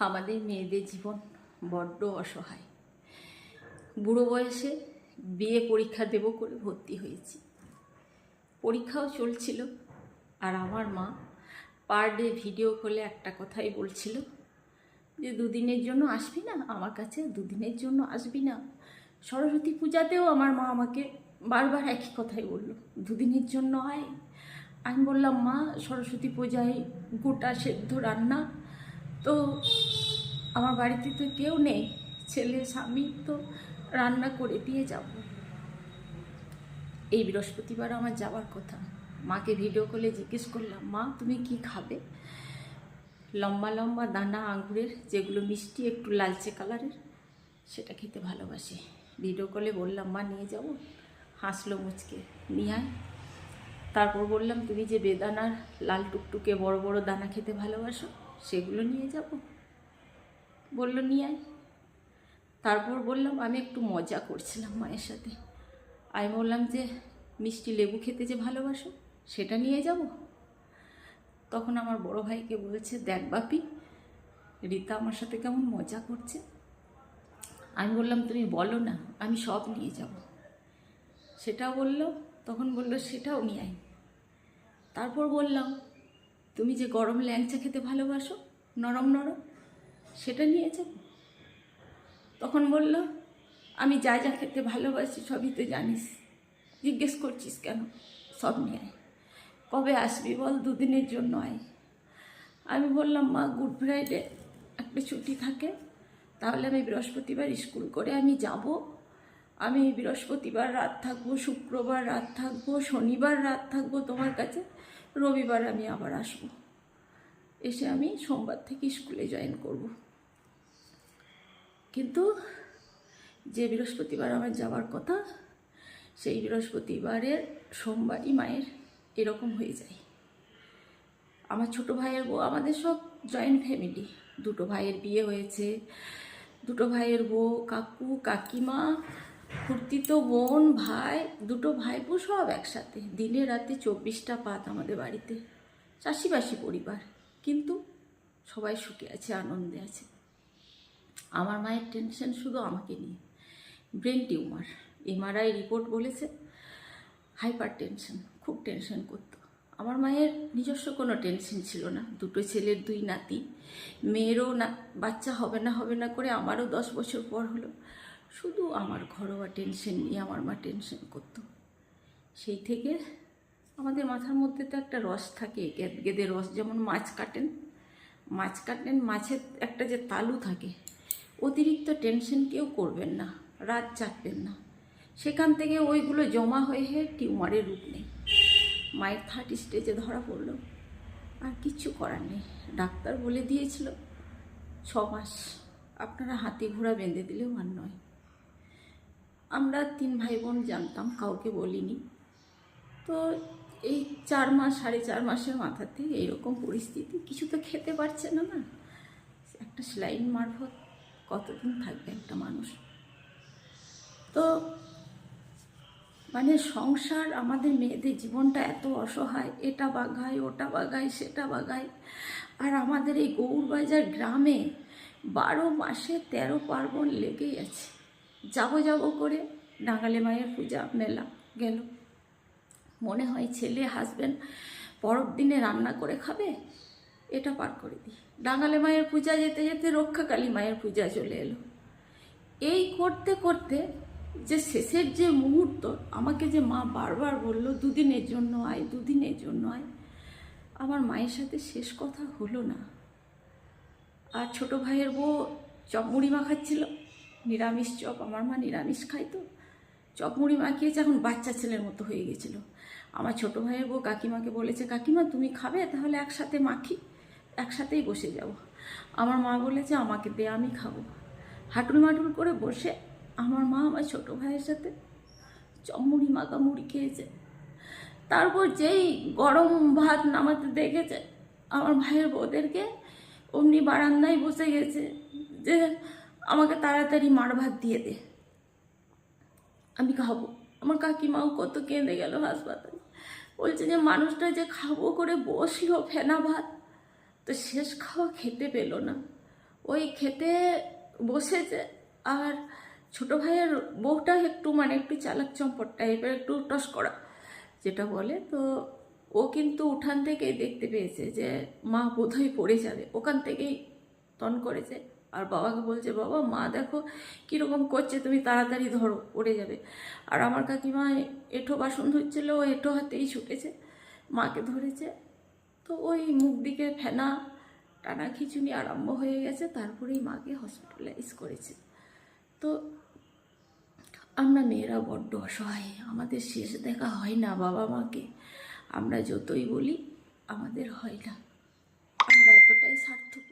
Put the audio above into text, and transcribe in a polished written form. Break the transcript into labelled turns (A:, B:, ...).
A: আমাদের মেয়েদের জীবন বড্ড অসহায়। বুড়ো বয়সে বিয়ে পরীক্ষা দেব করে ভর্তি হয়েছি। পরীক্ষাও চলছিল, আর আমার মা পার ডে ভিডিও কলে একটা কথাই বলছিল যে দুদিনের জন্য আসবি না আমার কাছে, দুদিনের জন্য আসবি না। সরস্বতী পূজাতেও আমার মা আমাকে বারবার একই কথাই বললো, দুদিনের জন্য আয়। আমি বললাম, মা সরস্বতী পূজায় গোটা সেদ্ধ রান্না, তো আমার বাড়িতে তো কেউ নেই, ছেলে স্বামী, তো রান্না করে দিয়ে যাব। এই বৃহস্পতিবার আমার যাওয়ার কথা। মাকে ভিডিও কলে জিজ্ঞেস করলাম, মা তুমি কি খাবে? লম্বা লম্বা দানা আঙুরের, যেগুলো মিষ্টি একটু লালচে কালারের, সেটা খেতে ভালোবাসি। ভিডিও কলে বললাম, মা নিয়ে যাব। হাসলো মুচকে, নিয়ে আয়। তারপর বললাম, তুমি যে বেদানার লাল টুকটুকে বড় বড় দানা খেতে ভালোবাসো, সেগুলো নিয়ে যাব। বলল নিয়ে আয়। তারপর বললাম, আমি একটু মজা করছিলাম মায়ের সাথে। আমি বললাম যে মিষ্টি লেবু খেতে যে ভালোবাসো, সেটা নিয়ে যাব। তখন আমার বড় ভাইকে বলছে, দেখ বাপি, রীতা আমার সাথে কেমন মজা করছে। আমি বললাম, তুমি বলো না, আমি সব নিয়ে যাব। সেটাও বললো। তখন বললো, সেটাও নিয়ে আয়। তারপর বললাম, তুমি যে গরম ল্যাংচা খেতে ভালোবাসো, নরম নরম, সেটা নিয়ে যাব। তখন বলল, আমি যা যা খেতে ভালোবাসি সবই তো জানিস, জিজ্ঞেস করছিস কেন? সব নিয়ে আয়। কবে আসবি বল, দুদিনের জন্য আয়। আমি বললাম, মা গুড ফ্রাইডে একটা ছুটি থাকে, তাহলে আমি বৃহস্পতিবার স্কুল করে আমি যাব। আমি বৃহস্পতিবার রাত থাকবো, শুক্রবার রাত থাকবো, শনিবার রাত থাকবো তোমার কাছে, রবিবার আমি আবার আসবো। এসে আমি সোমবার থেকে স্কুলে জয়েন করব। কিন্তু যে বৃহস্পতিবার আমার যাওয়ার কথা, সেই বৃহস্পতিবারের সোমবারই মায়ের এরকম হয়ে যায়। আমার ছোটো ভাইয়ের বউ, আমাদের সব জয়েন্ট ফ্যামিলি, দুটো ভাইয়ের বিয়ে হয়েছে, দুটো ভাইয়ের বউ, কাকু কাকিমা, খুড়তিতো বোন, ভাই, দুটো ভাইপো সব একসাথে। দিনে রাতে 24টা পাত আমাদের বাড়িতে। চাষিবাসী পরিবার, কিন্তু সবাই সুখে আছে, আনন্দে আছে। আমার মায়ের টেনশন শুধু আমাকে নিয়ে। ব্রেন টিউমার, এমআরআই রিপোর্ট বলেছে হাইপার টেনশন, খুব টেনশন করতো। আমার মায়ের নিজস্ব কোনো টেনশন ছিল না। দুটো ছেলের 2 নাতি, মেয়েরও না বাচ্চা হবে না করে আমারও 10 বছর পর হলো। শুধু আমার ঘরোয়া টেনশন নিয়ে আমার মা টেনশন করতো। সেই থেকে আমাদের মাথার মধ্যে তো একটা রস থাকে, গেদে রস, যেমন মাছ কাটেন, মাছের একটা যে তালু থাকে, অতিরিক্ত টেনশন কেউ করবেন না, রাত জাগবেন না। সেখান থেকে ওইগুলো জমা হয়ে টিউমারের রূপ নেই। মায়ের 3rd স্টেজে ধরা পড়লো। আর কিচ্ছু করার নেই, ডাক্তার বলে দিয়েছিল 6 মাস আপনারা হাতি ঘোড়া বেঁধে দিলেও আর নয়। আমরা 3 ভাই বোন জানতাম, কাউকে বলিনি। তো এই 4 মাস, 4.5 মাসের মাথাতে এইরকম পরিস্থিতি, কিছু তো খেতে পারছে না। একটা স্যালাইন মারফত কতদিন থাকবে একটা মানুষ? তো মানে সংসার, আমাদের মেয়েদের জীবনটা এত অসহায়, এটা বাগায় ওটা বাগায় সেটা বাগায়। আর আমাদের এই গৌরবাজার গ্রামে 12 মাসে 13 পার্বণ লেগেই আছে। যাব করে ডাঙালে মায়ের পূজা মেলা গেল, মনে হয় ছেলে হাজব্যান্ড পরের দিনে রান্না করে খাবে, এটা পার করে দিই। ডাঙালে মায়ের পূজা যেতে যেতে রক্ষাকালী মায়ের পূজা চলে এলো। এই করতে করতে যে শেষের যে মুহূর্ত, আমাকে যে মা বারবার বলল, দুদিনের জন্য আয়, দুদিনের জন্য আয়, আমার মায়ের সাথে শেষ কথা হলো না। আর ছোটো ভাইয়ের বউ চপ মুড়ি মাখাচ্ছিল, নিরামিষ চপ, আমার মা নিরামিষ খাই, তো চপ মুড়ি মাখিয়েছে, এখন বাচ্চা ছেলের মতো হয়ে গেছিলো। আমার ছোটো ভাইয়ের বউ কাকিমাকে বলেছে, কাকিমা তুমি খাবে, তাহলে একসাথে মাখি, একসাথেই বসে যাব। আমার মা বলেছে, আমাকে দে, আমি খাবো। হাঁটুল মাটুল করে বসে আমার মা আমার ছোটো ভাইয়ের সাথে চমড়ি মাখা মুড়ি খেয়েছে। তারপর যেই গরম ভাত নামাতে দেখেছে আমার ভাইয়ের বউদেরকে, অমনি বারান্দায় বসে গেছে যে আমাকে তাড়াতাড়ি মার ভাত দিয়ে দে, আমি খাবো। আমার কাকিমাও কত কেঁদে গেল হাসপাতালে, বলছে যে মানুষটা যে খাবো করে বসলো ফেনা ভাত, তো শেষ খাওয়া খেতে পেল না। ওই খেতে বসেছে, আর ছোট ভাইয়ের বউটা একটু মানে একটু চালাক চম্পট টাইপের, একটু টস করা যেটা বলে। তো ও কিন্তু উঠান থেকেই দেখতে পেয়েছে যে মা বোধহয় পড়ে যাবে, ওখান থেকেই টন করেছে। আর বাবাকে বলছে, বাবা মা দেখো কীরকম করছে, তুমি তাড়াতাড়ি ধরো পড়ে যাবে। আর আমার কাকিমা এঁঠো বাসন ধুচ্ছিল, ও এঁঠো হাতেই ছুটেছে, মাকে ধরেছে। তো ওই মুখ দিকে ফেনা টানা খিঁচুনি আরম্ভ হয়ে গেছে, তারপরেই মাকে হসপিটালাইজ করেছে। তো আমরা মেয়েরা বড্ড অসহায়, আমাদের শেষ দেখা হয় না বাবা মাকে, আমরা যতই বলি আমাদের হয় না, আমরা এতটাই স্বার্থপর।